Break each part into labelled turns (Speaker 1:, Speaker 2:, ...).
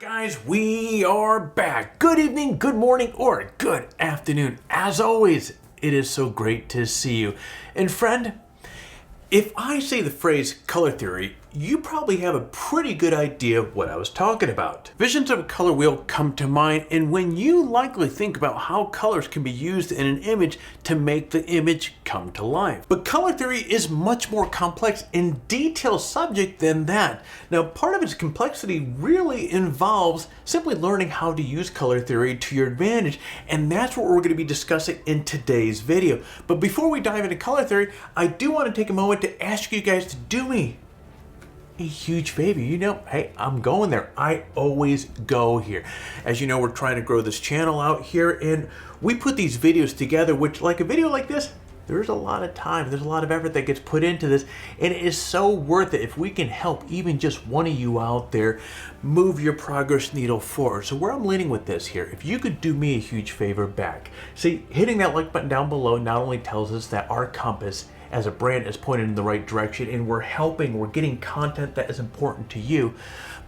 Speaker 1: Guys, we are back. Good evening, good morning, or good afternoon. As always, it is so great to see you. And friend, if I say the phrase color theory, you probably have a pretty good idea of what I was talking about. Visions of a color wheel come to mind, and when you likely think about how colors can be used in an image to make the image come to life. But color theory is much more complex and detailed subject than that. Now, part of its complexity really involves simply learning how to use color theory to your advantage, and that's what we're going to be discussing in today's video. But before we dive into color theory, I do want to take a moment to ask you guys to do me a huge favor. You know, hey, I'm going there. I always go here. As you know, we're trying to grow this channel out here, and we put these videos together, which, like a video like this, there's a lot of time, there's a lot of effort that gets put into this, and it is so worth it if we can help even just one of you out there move your progress needle forward. So where I'm leaning with this here, if you could do me a huge favor back. See, hitting that like button down below not only tells us that our compass as a brand is pointed in the right direction and we're getting content that is important to you,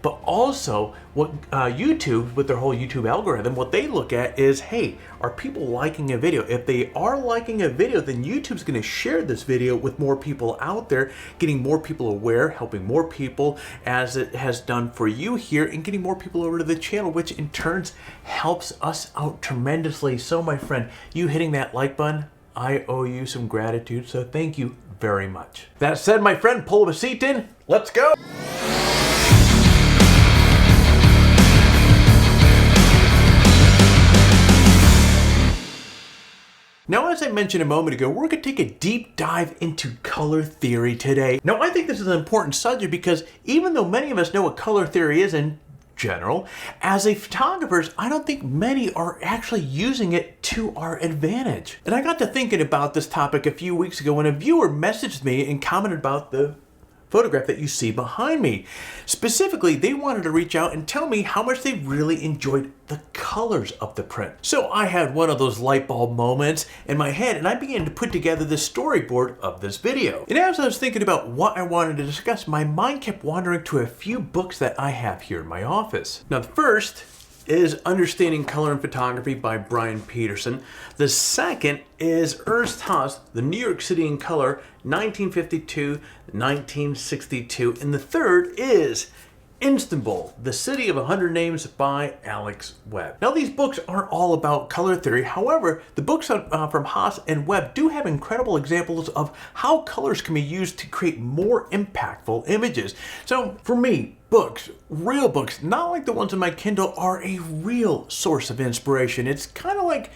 Speaker 1: but also what YouTube, with their whole YouTube algorithm, what they look at is, hey, are people liking a video? If they are liking a video, then YouTube's going to share this video with more people out there, getting more people aware, helping more people as it has done for you here, and getting more people over to the channel, which in turn helps us out tremendously. So my friend, you hitting that like button, I owe you some gratitude, so thank you very much. That said, my friend, pull up a seat in. Let's go. Now, as I mentioned a moment ago, we're going to take a deep dive into color theory today. Now, I think this is an important subject because even though many of us know what color theory is in general, as a photographers, I don't think many are actually using it to our advantage. And I got to thinking about this topic a few weeks ago when a viewer messaged me and commented about the photograph that you see behind me. Specifically, they wanted to reach out and tell me how much they really enjoyed the colors of the print. So I had one of those light bulb moments in my head, and I began to put together the storyboard of this video. And as I was thinking about what I wanted to discuss, my mind kept wandering to a few books that I have here in my office. Now, the first is Understanding Color in Photography by Bryan Peterson. The second is Ernst Haas, The New York City in Color, 1952-1962. And the third is Istanbul, The City of 100 Names by Webb. Now, these books aren't all about color theory. However, the books from Haas and Webb do have incredible examples of how colors can be used to create more impactful images. So for me, books, real books, not like the ones in my Kindle, are a real source of inspiration. It's kind of like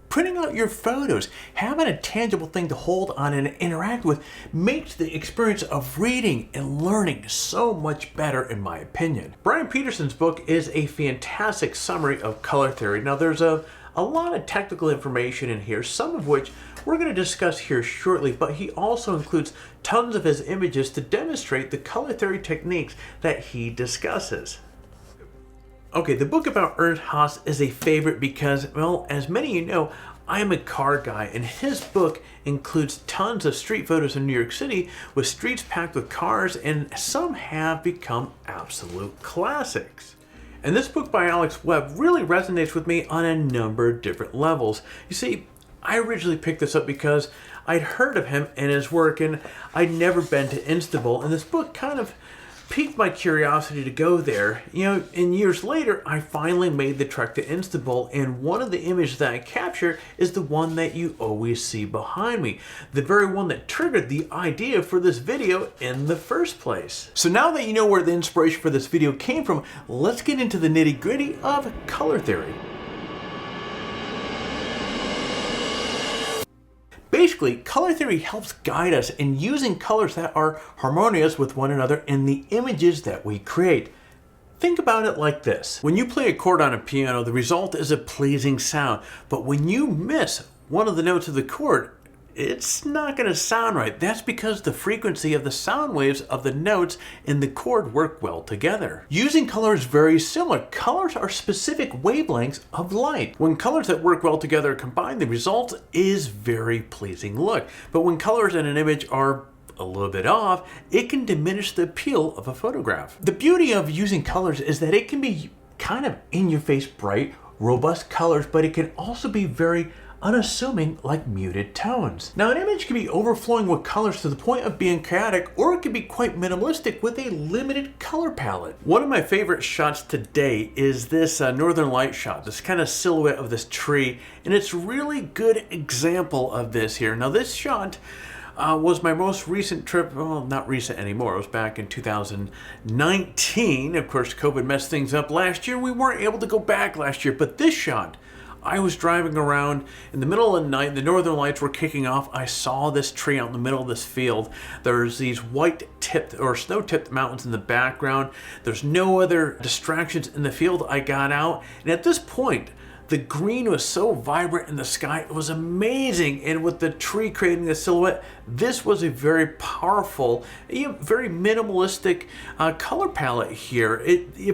Speaker 1: printing out your photos. Having a tangible thing to hold on and interact with makes the experience of reading and learning so much better, in my opinion. Bryan Peterson's book is a fantastic summary of color theory. Now, there's a lot of technical information in here, some of which we're going to discuss here shortly, but he also includes tons of his images to demonstrate the color theory techniques that he discusses. Okay, the book about Ernst Haas is a favorite because, well, as many of you know, I am a car guy, and his book includes tons of street photos in New York City with streets packed with cars, and some have become absolute classics. And this book by Webb really resonates with me on a number of different levels. You see, I originally picked this up because I'd heard of him and his work, and I'd never been to Istanbul, and this book kind of piqued my curiosity to go there. You know, and years later, I finally made the trek to Istanbul, and one of the images that I captured is the one that you always see behind me, the very one that triggered the idea for this video in the first place. So now that you know where the inspiration for this video came from, let's get into the nitty-gritty of color theory. Basically, color theory helps guide us in using colors that are harmonious with one another in the images that we create. Think about it like this. When you play a chord on a piano, the result is a pleasing sound. But when you miss one of the notes of the chord, it's not going to sound right. That's because the frequency of the sound waves of the notes in the chord work well together. Using color is very similar. Colors are specific wavelengths of light. When colors that work well together are combined, the result is very pleasing look. But when colors in an image are a little bit off, it can diminish the appeal of a photograph. The beauty of using colors is that it can be kind of in-your-face bright, robust colors, but it can also be very unassuming, like muted tones. Now, an image can be overflowing with colors to the point of being chaotic, or it can be quite minimalistic with a limited color palette. One of my favorite shots today is this northern light shot, this kind of silhouette of this tree, and it's a really good example of this here. Now, this shot was my most recent trip. Well, not recent anymore. It was back in 2019. Of course, COVID messed things up last year. We weren't able to go back last year, but this shot, I was driving around in the middle of the night. The northern lights were kicking off. I saw this tree out in the middle of this field. There's these white-tipped or snow-tipped mountains in the background. There's no other distractions in the field. I got out, and at this point, the green was so vibrant in the sky. It was amazing. And with the tree creating the silhouette, this was a very powerful, very minimalistic color palette here.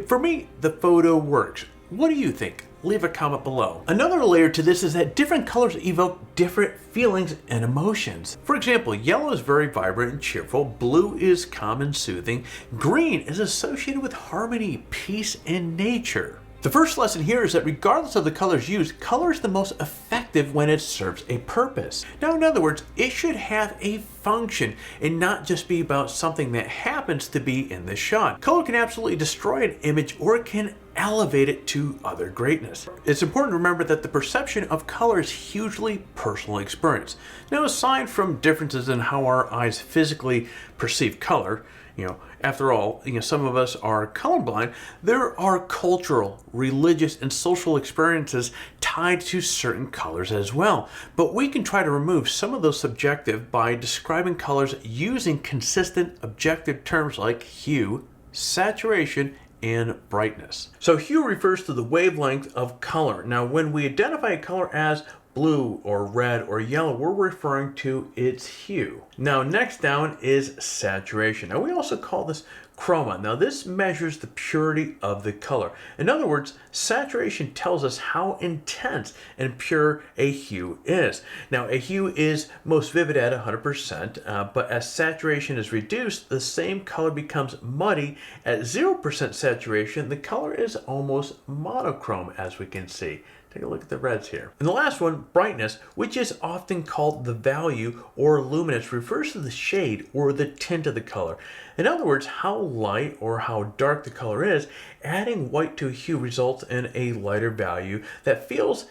Speaker 1: For me, the photo works. What do you think? Leave a comment below. Another layer to this is that different colors evoke different feelings and emotions. For example, yellow is very vibrant and cheerful, blue is calm and soothing, green is associated with harmony, peace, and nature. The first lesson here is that regardless of the colors used, color is the most effective when it serves a purpose. Now, in other words, it should have a function and not just be about something that happens to be in the shot. Color can absolutely destroy an image, or it can elevate it to other greatness. It's important to remember that the perception of color is hugely personal experience. Now, aside from differences in how our eyes physically perceive color, after all, some of us are colorblind, there are cultural, religious, and social experiences tied to certain colors as well. But we can try to remove some of those subjective by describing colors using consistent, objective terms like hue, saturation, and brightness. So hue refers to the wavelength of color. Now, when we identify a color as blue or red or yellow, we're referring to its hue. Now, next down is saturation. Now, we also call this chroma. Now, this measures the purity of the color. In other words, saturation tells us how intense and pure a hue is. Now, a hue is most vivid at 100%, but as saturation is reduced, the same color becomes muddy. At 0% saturation, the color is almost monochrome, as we can see. Take a look at the reds here. And the last one, brightness, which is often called the value or luminance, refers to the shade or the tint of the color. In other words, how light or how dark the color is. Adding white to a hue results in a lighter value that feels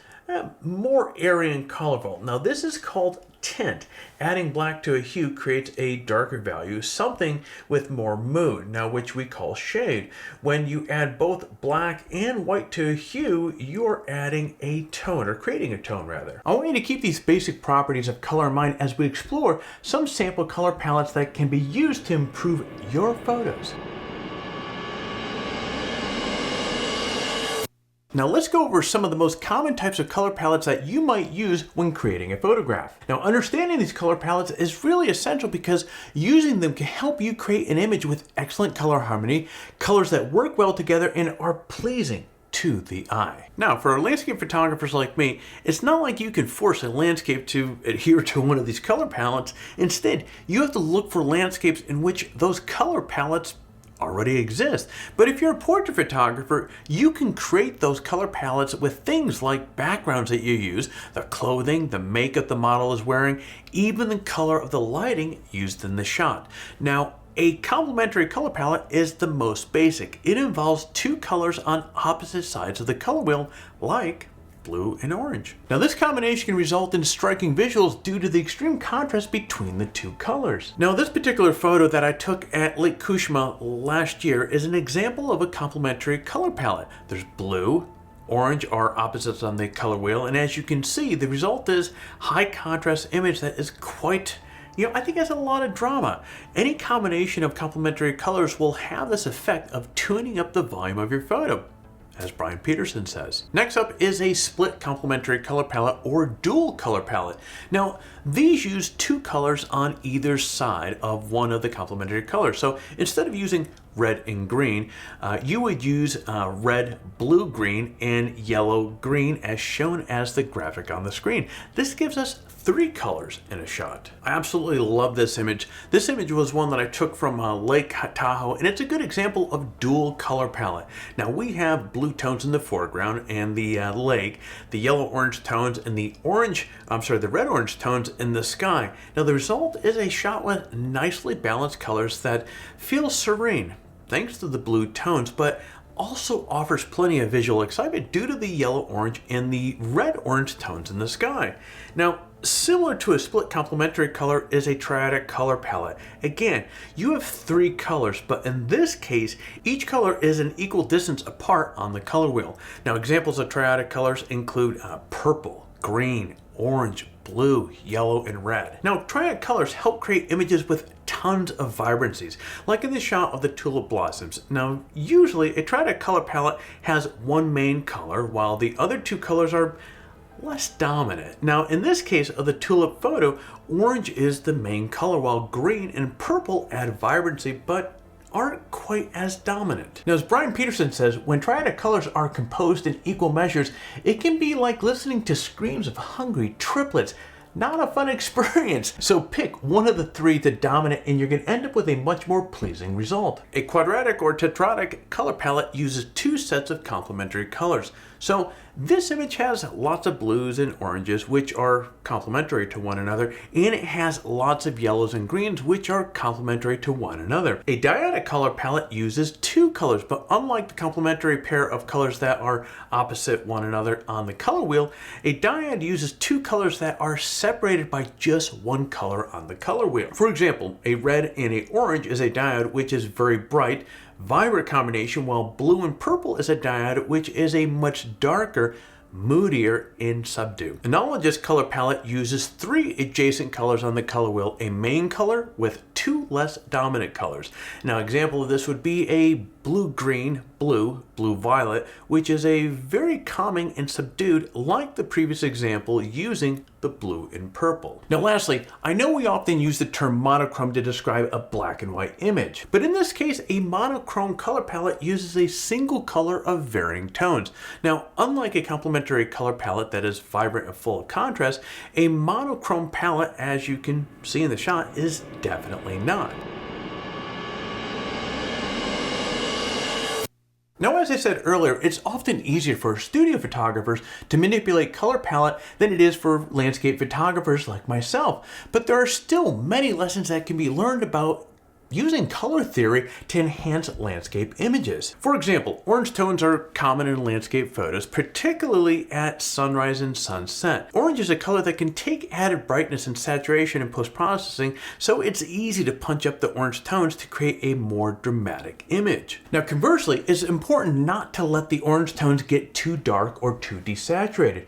Speaker 1: more airy and colorful. Now, this is called tint. Adding black to a hue creates a darker value, something with more mood, now which we call shade. When you add both black and white to a hue, you're adding a tone, or creating a tone rather. I want you to keep these basic properties of color in mind as we explore some sample color palettes that can be used to improve your photos. Now let's go over some of the most common types of color palettes that you might use when creating a photograph. Now, understanding these color palettes is really essential because using them can help you create an image with excellent color harmony, colors that work well together and are pleasing to the eye. Now, for landscape photographers like me, it's not like you can force a landscape to adhere to one of these color palettes. Instead, you have to look for landscapes in which those color palettes already exist. But if you're a portrait photographer, you can create those color palettes with things like backgrounds that you use, the clothing, the makeup the model is wearing, even the color of the lighting used in the shot. Now, a complementary color palette is the most basic. It involves two colors on opposite sides of the color wheel, like blue and orange. Now, this combination can result in striking visuals due to the extreme contrast between the two colors. Now, this particular photo that I took at Lake Kushma last year is an example of a complementary color palette. There's blue, orange are opposites on the color wheel, and as you can see, the result is high contrast image that is quite, I think has a lot of drama. Any combination of complementary colors will have this effect of tuning up the volume of your photo, as Bryan Peterson says. Next up is a split complementary color palette or dual color palette. Now, these use two colors on either side of one of the complementary colors. So instead of using red and green, you would use red, blue, green, and yellow, green as shown as the graphic on the screen. This gives us 3 colors in a shot. I absolutely love this image. This image was one that I took from Lake Tahoe, and it's a good example of dual color palette. Now we have blue tones in the foreground and the lake, the yellow-orange tones and the red-orange tones in the sky. Now the result is a shot with nicely balanced colors that feel serene, thanks to the blue tones, but also offers plenty of visual excitement due to the yellow-orange and the red-orange tones in the sky. Now, similar to a split complementary color is a triadic color palette. Again, you have 3 colors, but in this case, each color is an equal distance apart on the color wheel. Now, examples of triadic colors include purple, green, orange, blue, yellow, and red. Now, triadic colors help create images with tons of vibrancies, like in the shot of the tulip blossoms. Now, usually a triadic color palette has one main color, while the other 2 colors are less dominant. Now, in this case of the tulip photo, orange is the main color, while green and purple add vibrancy, but aren't quite as dominant. Now, as Bryan Peterson says, when triadic colors are composed in equal measures, it can be like listening to screams of hungry triplets. Not a fun experience. So pick one of the 3 to dominate and you're going to end up with a much more pleasing result. A quadratic or tetradic color palette uses 2 sets of complementary colors. So this image has lots of blues and oranges, which are complementary to one another, and it has lots of yellows and greens, which are complementary to one another. A dyadic color palette uses 2 colors, but unlike the complementary pair of colors that are opposite one another on the color wheel, a dyad uses 2 colors that are separated by just 1 color on the color wheel. For example, a red and an orange is a dyad which is very bright, vibrant combination, while blue and purple is a dyad which is a much darker, moodier, and subdued. An analogous color palette uses 3 adjacent colors on the color wheel, a main color with 2 less dominant colors. Now, example of this would be a blue-green, blue-violet, which is a very calming and subdued, like the previous example using the blue and purple. Now lastly, I know we often use the term monochrome to describe a black and white image, but in this case, a monochrome color palette uses a single color of varying tones. Now, unlike a complementary color palette that is vibrant and full of contrast, a monochrome palette, as you can see in the shot, is definitely not. Now, as I said earlier, it's often easier for studio photographers to manipulate color palette than it is for landscape photographers like myself. But there are still many lessons that can be learned about using color theory to enhance landscape images. For example, orange tones are common in landscape photos, particularly at sunrise and sunset. Orange is a color that can take added brightness and saturation in post-processing, so it's easy to punch up the orange tones to create a more dramatic image. Now, conversely, it's important not to let the orange tones get too dark or too desaturated.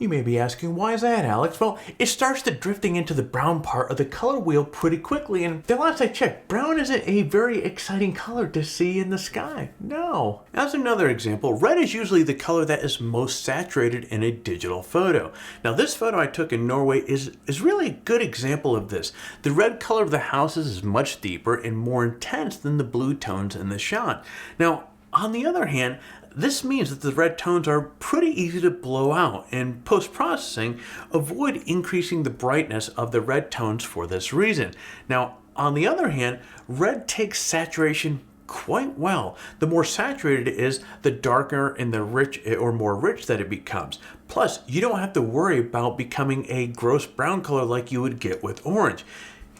Speaker 1: You may be asking, why is that, Alex? Well, it starts to drifting into the brown part of the color wheel pretty quickly, and the last I checked, brown isn't a very exciting color to see in the sky. No. As another example, red is usually the color that is most saturated in a digital photo. Now, this photo I took in Norway is really a good example of this. The red color of the houses is much deeper and more intense than the blue tones in the shot. Now, on the other hand, this means that the red tones are pretty easy to blow out, and post-processing, avoid increasing the brightness of the red tones for this reason. Now, on the other hand, red takes saturation quite well. The more saturated it is, the darker and the rich or more rich that it becomes. Plus, you don't have to worry about becoming a gross brown color like you would get with orange.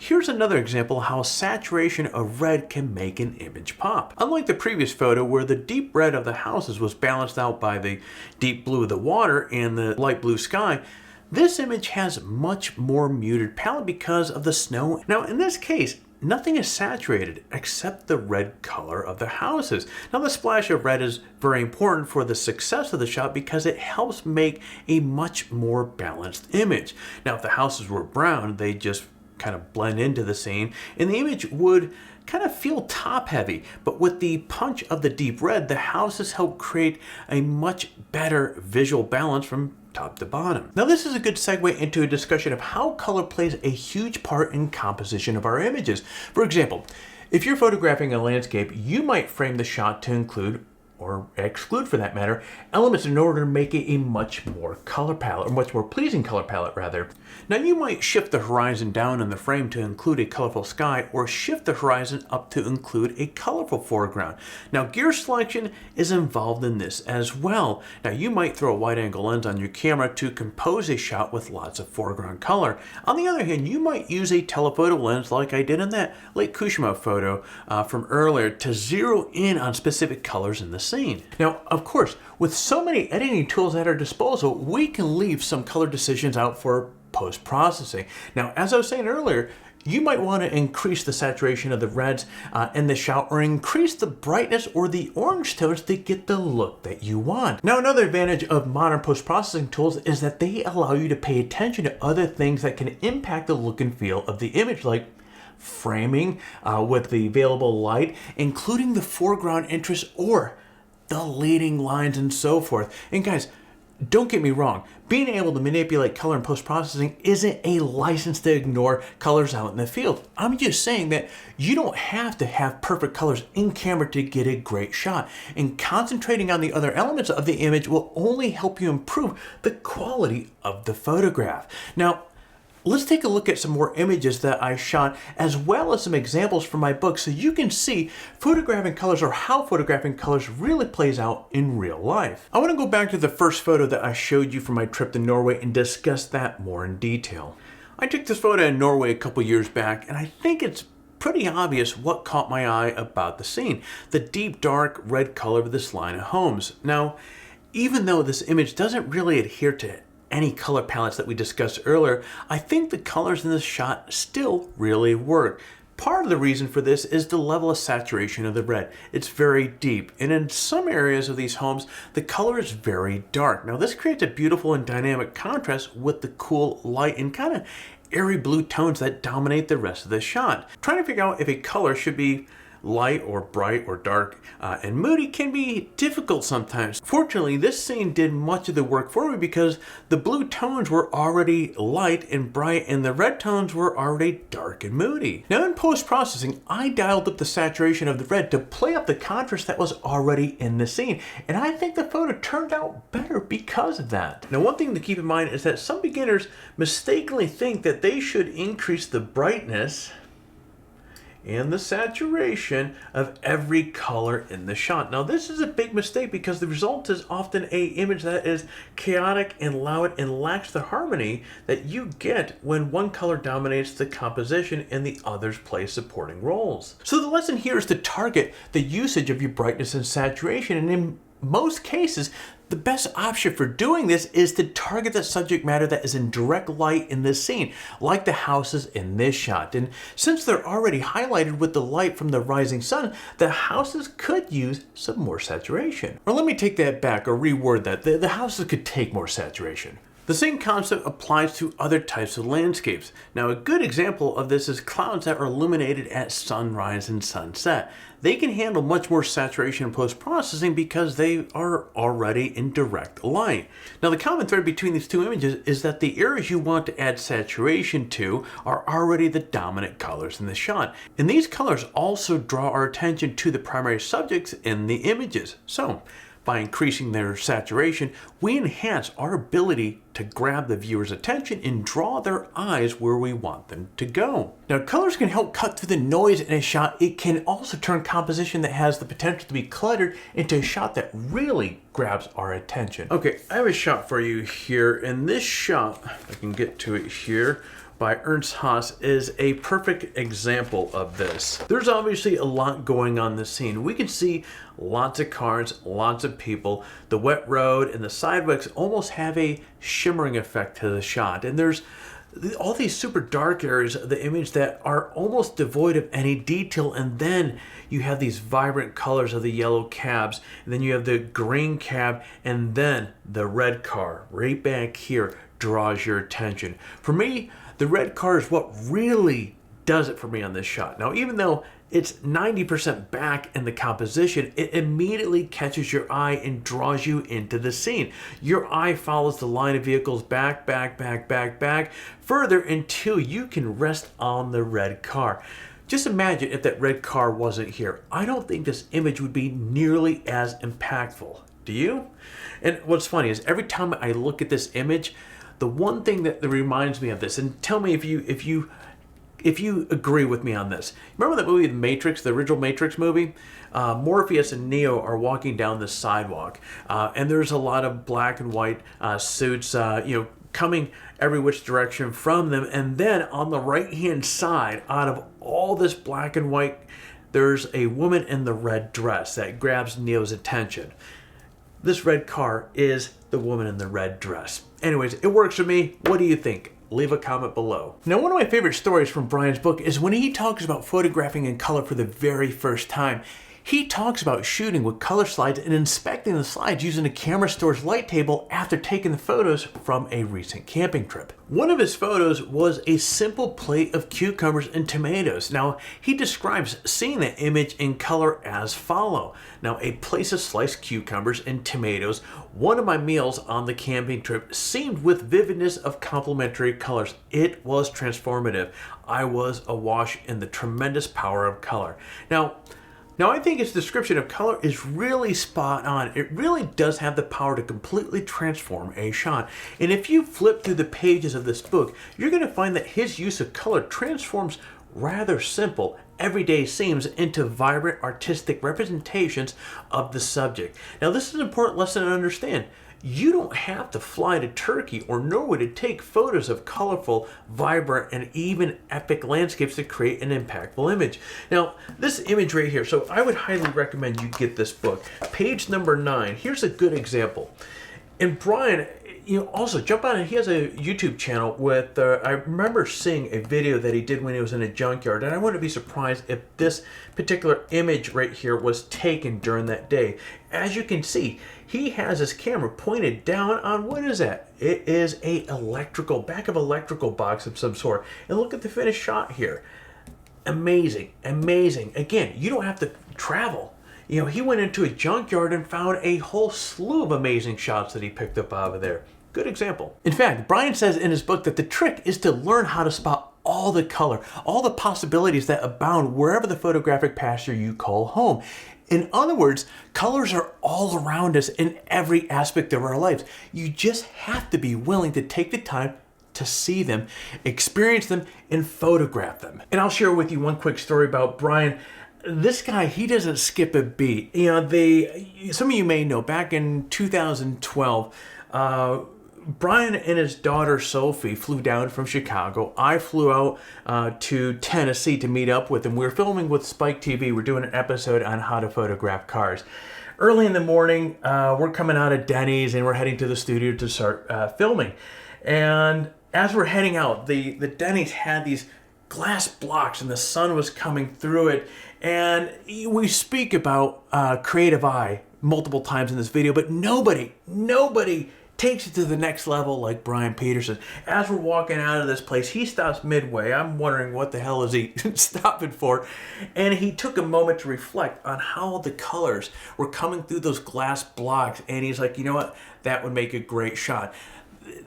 Speaker 1: Here's another example of how saturation of red can make an image pop. Unlike the previous photo where the deep red of the houses was balanced out by the deep blue of the water and the light blue sky, this image has much more muted palette because of the snow. Now, in this case, nothing is saturated except the red color of the houses. Now, the splash of red is very important for the success of the shot because it helps make a much more balanced image. Now, if the houses were brown, they just kind of blend into the scene and the image would kind of feel top heavy, but with the punch of the deep red, the houses help create a much better visual balance from top to bottom. Now, this is a good segue into a discussion of how color plays a huge part in composition of our images. For example, if you're photographing a landscape, you might frame the shot to include or exclude for that matter, elements in order to make it a much more color palette, or much more pleasing color palette rather. Now you might shift the horizon down in the frame to include a colorful sky, or shift the horizon up to include a colorful foreground. Now gear selection is involved in this as well. Now you might throw a wide angle lens on your camera to compose a shot with lots of foreground color. On the other hand, you might use a telephoto lens like I did in that Lake Kushima photo from earlier to zero in on specific colors in the scene. Now, of course, with so many editing tools at our disposal, we can leave some color decisions out for post-processing. Now, as I was saying earlier, you might want to increase the saturation of the reds in the shot, or increase the brightness or the orange tones to get the look that you want. Now, another advantage of modern post-processing tools is that they allow you to pay attention to other things that can impact the look and feel of the image, like framing with the available light, including the foreground interest or the leading lines and so forth. And guys, don't get me wrong, being able to manipulate color in post-processing isn't a license to ignore colors out in the field. I'm just saying that you don't have to have perfect colors in camera to get a great shot. And concentrating on the other elements of the image will only help you improve the quality of the photograph. Now, let's take a look at some more images that I shot, as well as some examples from my book, so you can see photographing colors, or how photographing colors really plays out in real life. I want to go back to the first photo that I showed you from my trip to Norway and discuss that more in detail. I took this photo in Norway a couple years back, and I think it's pretty obvious what caught my eye about the scene: the deep dark red color of this line of homes. Now, even though this image doesn't really adhere to any color palettes that we discussed earlier, I think the colors in this shot still really work. Part of the reason for this is the level of saturation of the red. It's very deep, and in some areas of these homes, the color is very dark. Now this creates a beautiful and dynamic contrast with the cool light and kind of airy blue tones that dominate the rest of the shot. Trying to figure out if a color should be light or bright or dark and moody can be difficult sometimes. Fortunately, this scene did much of the work for me because the blue tones were already light and bright, and the red tones were already dark and moody. Now in post-processing, I dialed up the saturation of the red to play up the contrast that was already in the scene, and I think the photo turned out better because of that. Now, one thing to keep in mind is that some beginners mistakenly think that they should increase the brightness and the saturation of every color in the shot. Now this is a big mistake, because the result is often an image that is chaotic and loud and lacks the harmony that you get when one color dominates the composition and the others play supporting roles. So the lesson here is to target the usage of your brightness and saturation, and in most cases, the best option for doing this is to target the subject matter that is in direct light in this scene, like the houses in this shot. And since they're already highlighted with the light from the rising sun, the houses could use some more saturation. Or let me take that back, or reword that. The houses could take more saturation. The same concept applies to other types of landscapes. Now, a good example of this is clouds that are illuminated at sunrise and sunset. They can handle much more saturation in post-processing because they are already in direct light. Now, the common thread between these two images is that the areas you want to add saturation to are already the dominant colors in the shot. And these colors also draw our attention to the primary subjects in the images. So, by increasing their saturation, we enhance our ability to grab the viewer's attention and draw their eyes where we want them to go. Now, colors can help cut through the noise in a shot. It can also turn composition that has the potential to be cluttered into a shot that really grabs our attention. Okay, I have a shot for you here, and this shot, if I can get to it here, by Ernst Haas is a perfect example of this. There's obviously a lot going on in this scene. We can see lots of cars, lots of people. The wet road and the sidewalks almost have a shimmering effect to the shot. And there's all these super dark areas of the image that are almost devoid of any detail. And then you have these vibrant colors of the yellow cabs, and then you have the green cab, and then the red car right back here draws your attention. For me, the red car is what really does it for me on this shot. Now, even though it's 90% back in the composition, it immediately catches your eye and draws you into the scene. Your eye follows the line of vehicles back, further until you can rest on the red car. Just imagine if that red car wasn't here. I don't think this image would be nearly as impactful. Do you? And what's funny is every time I look at this image, the one thing that reminds me of this, and tell me if you agree with me on this. Remember that movie, The Matrix, the original Matrix movie? Morpheus and Neo are walking down the sidewalk, and there's a lot of black and white suits, coming every which direction from them. And then on the right-hand side, out of all this black and white, there's a woman in the red dress that grabs Neo's attention. This red car is the woman in the red dress. Anyways, it works for me. What do you think? Leave a comment below. Now, one of my favorite stories from Bryan's book is when he talks about photographing in color for the very first time. He talks about shooting with color slides and inspecting the slides using a camera store's light table after taking the photos from a recent camping trip. One of his photos was a simple plate of cucumbers and tomatoes. Now, he describes seeing that image in color as follow. Now, a place of sliced cucumbers and tomatoes, one of my meals on the camping trip, seemed with vividness of complementary colors. It was transformative. I was awash in the tremendous power of color. Now, I think his description of color is really spot on. It really does have the power to completely transform a shot. And if you flip through the pages of this book, you're going to find that his use of color transforms rather simple, everyday scenes into vibrant artistic representations of the subject. Now, this is an important lesson to understand. You don't have to fly to Turkey or Norway to take photos of colorful, vibrant, and even epic landscapes to create an impactful image. Now, this image right here, so I would highly recommend you get this book. Page number 9, here's a good example. And Bryan, also jump on it. He has a YouTube channel with, I remember seeing a video that he did when he was in a junkyard, and I wouldn't be surprised if this particular image right here was taken during that day. As you can see, he has his camera pointed down on, what is that? It is back of electrical box of some sort. And look at the finished shot here. Amazing, amazing. Again, you don't have to travel. He went into a junkyard and found a whole slew of amazing shots that he picked up out of there. Good example. In fact, Bryan says in his book that the trick is to learn how to spot all the color, all the possibilities that abound wherever the photographic pasture you call home. In other words, colors are all around us in every aspect of our lives. You just have to be willing to take the time to see them, experience them, and photograph them. And I'll share with you one quick story about Bryan. This guy, he doesn't skip a beat. Some of you may know, back in 2012, Bryan and his daughter Sophie flew down from Chicago. I flew out to Tennessee to meet up with them. We were filming with Spike TV. We're doing an episode on how to photograph cars. Early in the morning, we're coming out of Denny's and we're heading to the studio to start filming. And as we're heading out, the Denny's had these glass blocks and the sun was coming through it. And we speak about creative eye multiple times in this video, but nobody takes it to the next level like Bryan Peterson. As we're walking out of this place, he stops midway. I'm wondering what the hell is he stopping for? And he took a moment to reflect on how the colors were coming through those glass blocks. And he's like, you know what? That would make a great shot.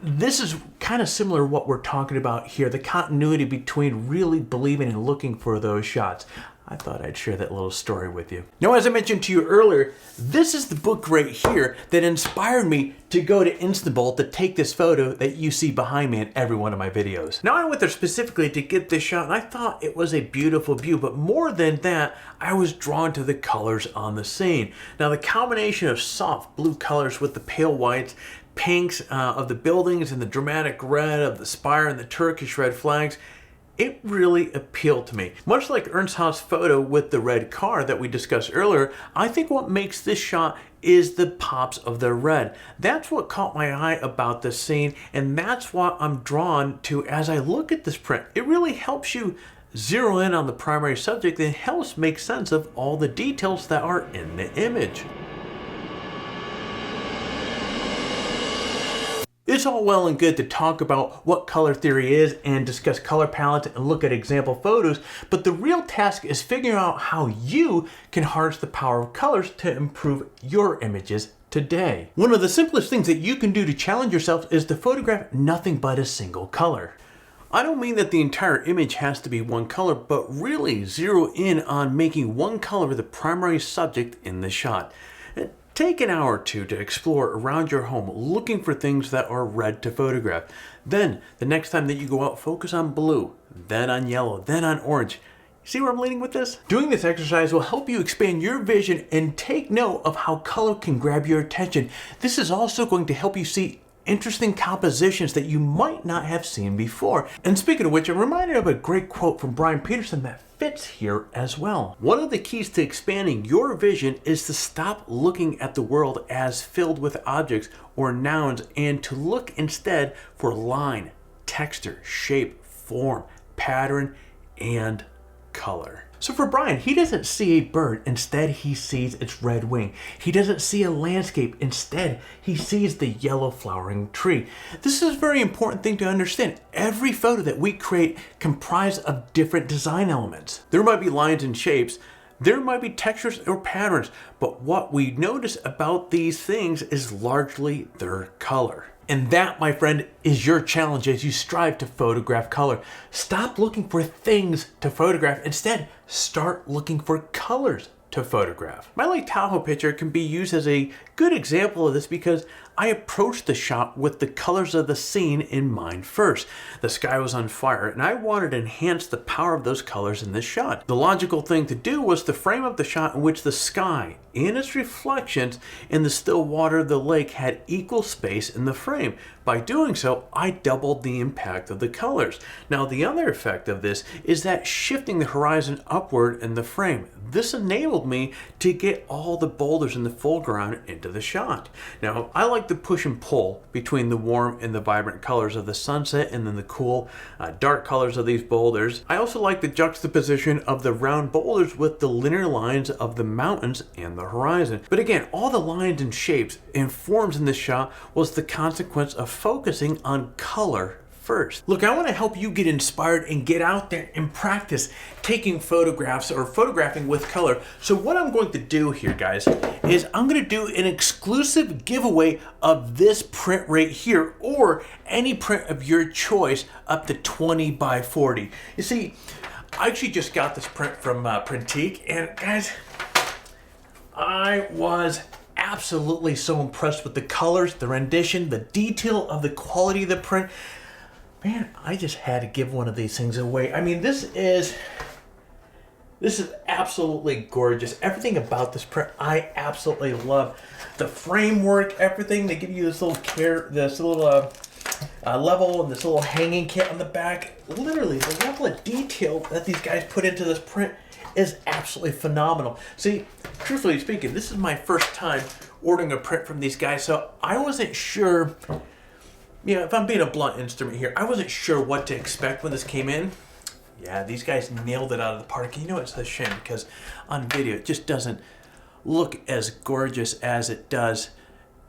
Speaker 1: This is kind of similar to what we're talking about here, the continuity between really believing and looking for those shots. I thought I'd share that little story with you. Now, as I mentioned to you earlier, this is the book right here that inspired me to go to Istanbul to take this photo that you see behind me in every one of my videos. Now, I went there specifically to get this shot, and I thought it was a beautiful view, but more than that, I was drawn to the colors on the scene. Now, the combination of soft blue colors with the pale whites, pinks of the buildings and the dramatic red of the spire and the Turkish red flags, it really appealed to me. Much like Ernst's Haas photo with the red car that we discussed earlier, I think what makes this shot is the pops of the red. That's what caught my eye about this scene, and that's what I'm drawn to as I look at this print. It really helps you zero in on the primary subject and helps make sense of all the details that are in the image. It's all well and good to talk about what color theory is and discuss color palettes and look at example photos, but the real task is figuring out how you can harness the power of colors to improve your images today. One of the simplest things that you can do to challenge yourself is to photograph nothing but a single color. I don't mean that the entire image has to be one color, but really zero in on making one color the primary subject in the shot. Take an hour or two to explore around your home looking for things that are red to photograph. Then, the next time that you go out, focus on blue, then on yellow, then on orange. See where I'm leading with this? Doing this exercise will help you expand your vision and take note of how color can grab your attention. This is also going to help you see interesting compositions that you might not have seen before. And speaking of which, I'm reminded of a great quote from Bryan Peterson that fits here as well. One of the keys to expanding your vision is to stop looking at the world as filled with objects or nouns and to look instead for line, texture, shape, form, pattern, and color. So for Bryan, he doesn't see a bird, instead he sees its red wing. He doesn't see a landscape, instead he sees the yellow flowering tree. This is a very important thing to understand. Every photo that we create comprised of different design elements. There might be lines and shapes, there might be textures or patterns, but what we notice about these things is largely their color. And that, my friend, is your challenge as you strive to photograph color. Stop looking for things to photograph. Instead, start looking for colors to photograph. My Lake Tahoe picture can be used as a good example of this because I approached the shot with the colors of the scene in mind first. The sky was on fire and I wanted to enhance the power of those colors in this shot. The logical thing to do was to frame up the shot in which the sky and its reflections in the still water of the lake had equal space in the frame. By doing so, I doubled the impact of the colors. Now, the other effect of this is that shifting the horizon upward in the frame. This enabled me to get all the boulders in the foreground into the shot. Now, I like to push and pull between the warm and the vibrant colors of the sunset and then the cool, dark colors of these boulders. I also like the juxtaposition of the round boulders with the linear lines of the mountains and the horizon. But again, all the lines and shapes and forms in this shot was the consequence of focusing on color first. Look, I want to help you get inspired and get out there and practice taking photographs or photographing with color. So what I'm going to do here, guys, is I'm going to do an exclusive giveaway of this print right here, or any print of your choice up to 20 by 40. You see, I actually just got this print from Printique, and guys, I was absolutely so impressed with the colors, the rendition, the detail of the quality of the print. Man, I just had to give one of these things away. I mean, this is absolutely gorgeous. Everything about this print, I absolutely love. The framework, everything. They give you this little level and this little hanging kit on the back. Literally, the level of detail that these guys put into this print is absolutely phenomenal. See, truthfully speaking, this is my first time ordering a print from these guys, so I wasn't sure. You know, if I'm being a blunt instrument here, I wasn't sure what to expect when this came in. Yeah, these guys nailed it out of the park. You know, it's a shame because on video it just doesn't look as gorgeous as it does.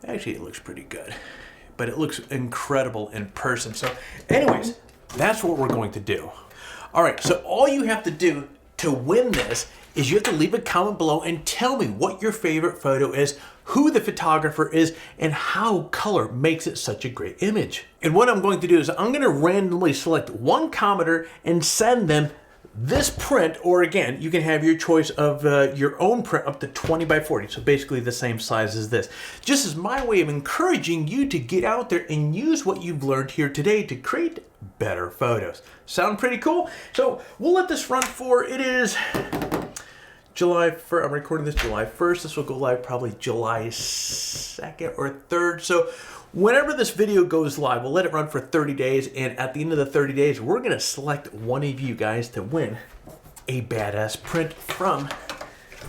Speaker 1: Actually, it looks pretty good, but it looks incredible in person. So anyways, that's what we're going to do. All right, so all you have to do to win this is you have to leave a comment below and tell me what your favorite photo is, who the photographer is, and how color makes it such a great image. And what I'm going to do is I'm going to randomly select one commenter and send them this print, or again, you can have your choice of your own print up to 20 by 40, so basically the same size as this. Just as my way of encouraging you to get out there and use what you've learned here today to create better photos. Sound pretty cool? So we'll let this run for, it is July 1st, I'm recording this July 1st. This will go live probably July 2nd or 3rd. So whenever this video goes live, we'll let it run for 30 days. And at the end of the 30 days, we're going to select one of you guys to win a badass print from,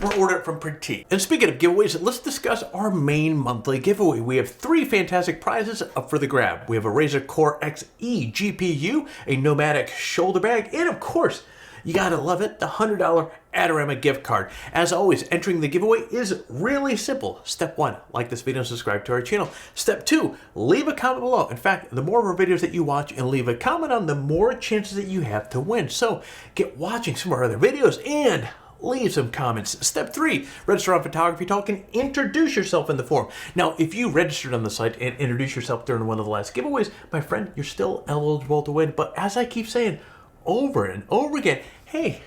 Speaker 1: or order it from Printique. And speaking of giveaways, let's discuss our main monthly giveaway. We have 3 fantastic prizes up for the grab. We have a Razer Core XE GPU, a Nomadic shoulder bag, and of course, you gotta love it, the $100 Adorama gift card. As always, entering the giveaway is really simple. Step 1, like this video and subscribe to our channel. Step 2, leave a comment below. In fact, the more of our videos that you watch and leave a comment on, the more chances that you have to win. So get watching some of our other videos and leave some comments. Step 3, register on Photography Talk and introduce yourself in the forum. Now, if you registered on the site and introduced yourself during one of the last giveaways, my friend, you're still eligible to win. But as I keep saying over and over again, hey,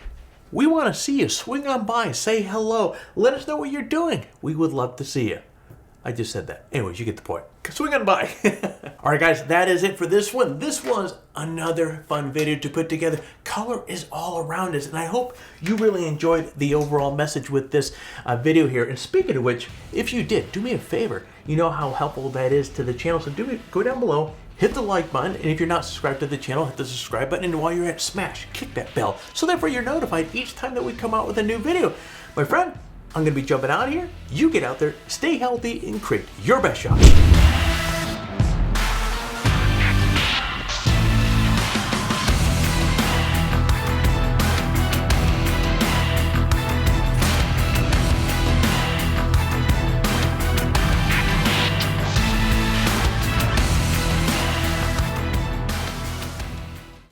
Speaker 1: we want to see you. Swing on by, say hello, let us know what you're doing. We would love to see you. I just said that. Anyways, you get the point. Swing on by. All right, guys, that is it for this one. This was another fun video to put together. Color is all around us, and I hope you really enjoyed the overall message with this video here. And speaking of which, if you did, do me a favor. You know how helpful that is to the channel, so go down below, hit the like button, and if you're not subscribed to the channel, hit the subscribe button, and while you're at, kick that bell, so therefore you're notified each time that we come out with a new video. My friend, I'm going to be jumping out of here. You get out there, stay healthy, and create your best shot.